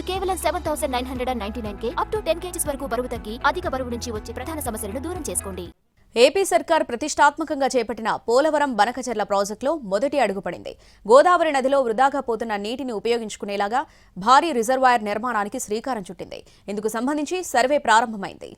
కేవలం 7,999 up to 10 kgs వరకు బరువు తగ్గి అధిక బరువు నుంచి వచ్చే ప్రధాన సమస్యలను దూరం చేసుకోండి. ఏపీ సర్కార్ ప్రతిష్టాత్మకంగా చేపట్టిన పోలవరం బనకచెర్ల ప్రాజెక్టులో మొదటి అడుగు పడింది. గోదావరి నదిలో వృధాగా పోతున్న నీటిని ఉపయోగించుకునేలాగా భారీ రిజర్వాయర్ నిర్మాణానికి శ్రీకారం చుట్టింది. ఇందుకు సంబంధించి సర్వే ప్రారంభమైంది.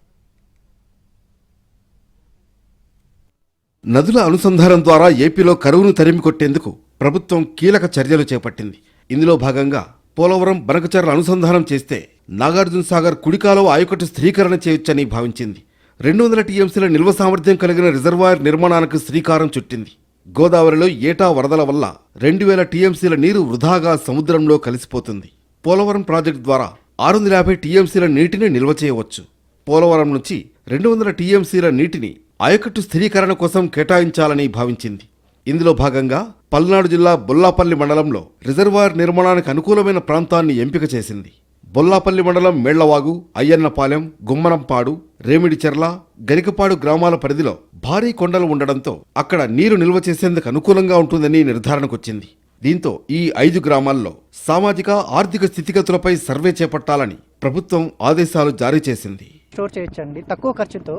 నదుల అనుసంధానం ద్వారా ఏపీలో కరువును తరిమి కొట్టేందుకు ప్రభుత్వం కీలక చర్యలు చేపట్టింది. ఇందులో భాగంగా పోలవరం బనకచెర్ల అనుసంధానం చేస్తే నాగార్జున సాగర్ కుడికాలువ ఆయకట్టు స్థిరీకరణ చేయొచ్చని భావించింది. 200 టీఎంసీల నిల్వ సామర్థ్యం కలిగిన రిజర్వాయర్ నిర్మాణానికి శ్రీకారం చుట్టింది. గోదావరిలో ఏటా వరదల వల్ల 2000 టీఎంసీల నీరు వృధాగా సముద్రంలో కలిసిపోతుంది. పోలవరం ప్రాజెక్టు ద్వారా 650 టీఎంసీల నీటిని నిల్వ చేయవచ్చు. పోలవరం నుంచి 200 టీఎంసీల నీటిని ఆయకట్టు స్థిరీకరణ కోసం కేటాయించాలని భావించింది. ఇందులో భాగంగా పల్నాడు జిల్లా బొల్లాపల్లి మండలంలో రిజర్వాయర్ నిర్మాణానికి అనుకూలమైన ప్రాంతాన్ని ఎంపిక చేసింది. బొల్లాపల్లి మండలం మేళ్లవాగు, అయ్యన్నపాలెం, గుమ్మనంపాడు, రేమిడిచెర్ల, గరికపాడు గ్రామాల పరిధిలో భారీ కొండలు ఉండడంతో అక్కడ నీరు నిల్వ చేసేందుకు అనుకూలంగా ఉంటుందని నిర్ధారణకొచ్చింది. దీంతో ఈ 5 గ్రామాల్లో సామాజిక ఆర్థిక స్థితిగతులపై సర్వే చేపట్టాలని ప్రభుత్వం ఆదేశాలు జారీ చేసింది. స్టోర్ చేయొచ్చండి, తక్కువ ఖర్చుతో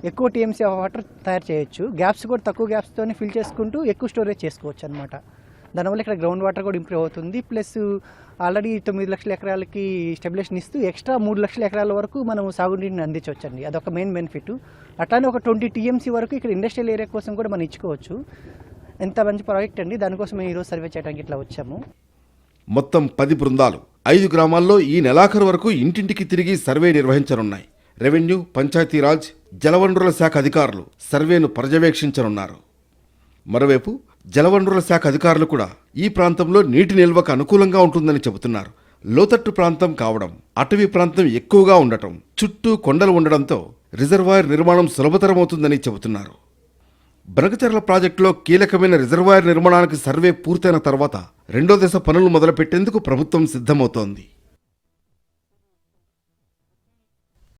ఎక్కువ టీఎంసీ వాటర్ తయారు చేయొచ్చు. గ్యాప్స్ కూడా తక్కువ గ్యాప్స్తోనే ఫిల్ చేసుకుంటూ ఎక్కువ స్టోరేజ్ చేసుకోవచ్చు అనమాట. దానివల్ల ఇక్కడ గ్రౌండ్ వాటర్ కూడా ఇంప్రూవ్ అవుతుంది. ప్లస్ ఆల్రెడీ 9 లక్షల ఎకరాలకి స్టెబిలేషన్ ఇస్తూ ఎక్స్ట్రా 3 లక్షల ఎకరాల వరకు మనం సాగునీటిని అందించవచ్చండి. అదొక మెయిన్ బెనిఫిట్. అట్లానే ఒక 20 టీఎంసీ వరకు ఇక్కడ ఇండస్ట్రియల్ ఏరియా కోసం కూడా మనం ఇచ్చుకోవచ్చు. ఎంత మంచి ప్రాజెక్ట్ అండి. దానికోసం మేము ఈరోజు సర్వే చేయడానికి ఇట్లా వచ్చాము. మొత్తం 10 బృందాలు 5 గ్రామాల్లో ఈ నెలాఖరు వరకు ఇంటింటికి తిరిగి సర్వే నిర్వహించనున్నాయి. రెవెన్యూ, పంచాయతీరాజ్, జలవనరుల శాఖ అధికారులు సర్వేను పర్యవేక్షించనున్నారు. మరోవైపు జలవనరుల శాఖ అధికారులు కూడా ఈ ప్రాంతంలో నీటి నిల్వకు అనుకూలంగా ఉంటుందని చెబుతున్నారు. లోతట్టు ప్రాంతం కావడం, అటవీ ప్రాంతం ఎక్కువగా ఉండటం, చుట్టూ కొండలు ఉండడంతో రిజర్వాయర్ నిర్మాణం సులభతరమవుతుందని చెబుతున్నారు. బనకచెర్ల ప్రాజెక్టులో కీలకమైన రిజర్వాయర్ నిర్మాణానికి సర్వే పూర్తయిన తర్వాత 2వ దశ పనులు మొదలుపెట్టేందుకు ప్రభుత్వం సిద్ధమవుతోంది.